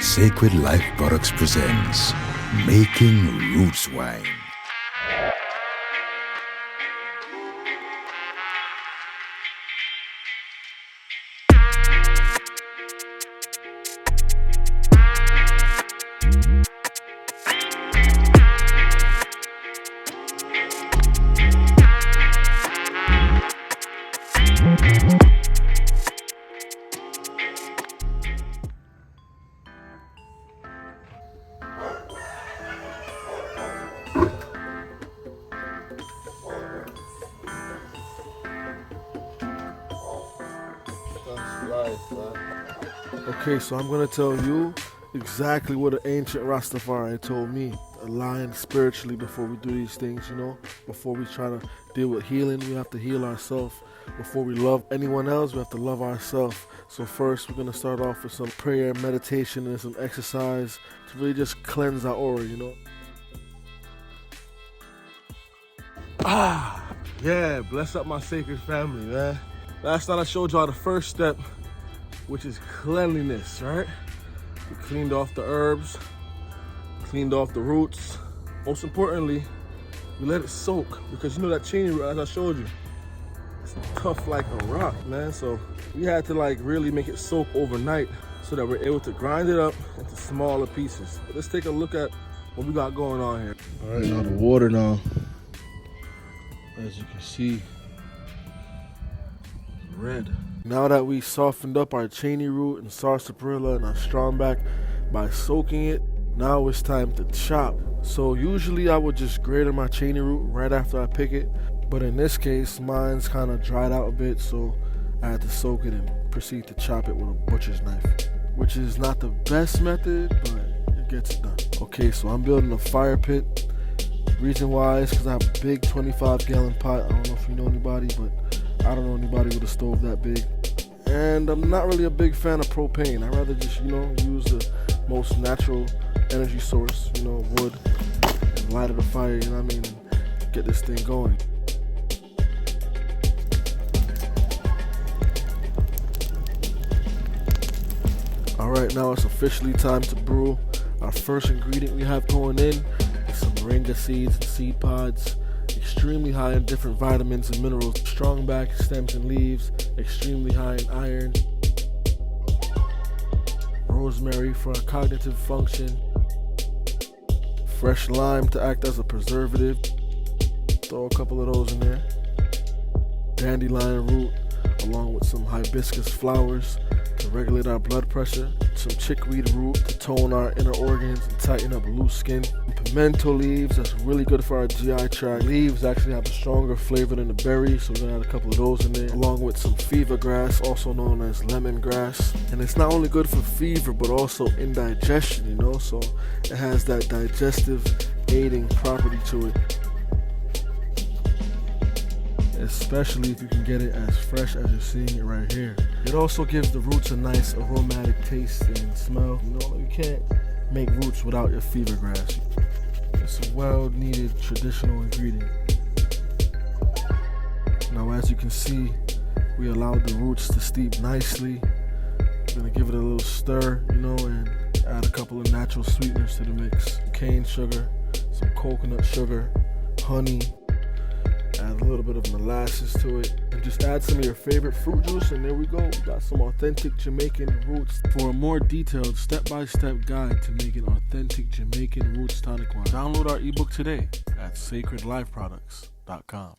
Sacred Life Products presents Making Roots Wine. Okay, so I'm going to tell you exactly what an ancient Rastafari told me. Align spiritually before we do these things, Before we try to deal with healing, we have to heal ourselves. Before we love anyone else, we have to love ourselves. So first, we're going to start off with some prayer, meditation, and some exercise to really just cleanse our aura, Yeah, bless up my sacred family, man. Last night I showed y'all the first step, which is cleanliness, right? We cleaned off the herbs, cleaned off the roots. Most importantly, we let it soak, because that Cheney root, as I showed you, it's tough like a rock, man. So we had to really make it soak overnight so that we're able to grind it up into smaller pieces. But let's take a look at what we got going on here. All right, now the water now, as you can see, is red. Now that we softened up our Cheney root and sarsaparilla and our strongback by soaking it, now it's time to chop. So usually I would just grate my Cheney root right after I pick it, but in this case mine's kind of dried out a bit, so I had to soak it and proceed to chop it with a butcher's knife, which is not the best method, but it gets it done. Okay, so I'm building a fire pit. Reason why is because I have a big 25-gallon pot. I don't know if you know anybody, but I don't know anybody with a stove that big. And I'm not really a big fan of propane. I'd rather just, use the most natural energy source, wood, and light the fire, and get this thing going. All right, now it's officially time to brew. Our first ingredient we have going in is some moringa seeds and seed pods. Extremely high in different vitamins and minerals. Strongback, stems and leaves, extremely high in iron. Rosemary for a cognitive function. Fresh lime to act as a preservative. Throw a couple of those in there. Dandelion root along with some hibiscus flowers to regulate our blood pressure. Some chickweed root to tone our inner organs and tighten up loose skin. Pimento leaves, that's really good for our GI tract. Leaves actually have a stronger flavor than the berry, so we're gonna add a couple of those in there, along with some fever grass, also known as lemongrass. And it's not only good for fever, but also indigestion, so it has that digestive aiding property to it. Especially if you can get it as fresh as you're seeing it right here. It also gives the roots a nice aromatic taste and smell. You can't make roots without your fever grass. It's a well-needed traditional ingredient. Now, as you can see, we allowed the roots to steep nicely. I'm gonna give it a little stir, and add a couple of natural sweeteners to the mix. Cane sugar, some coconut sugar, honey. Add a little bit of molasses to it, and just add some of your favorite fruit juice, and there we go. We got some authentic Jamaican roots. For a more detailed step-by-step guide to making authentic Jamaican Roots Tonic Wine, download our ebook today at sacredlifeproducts.com.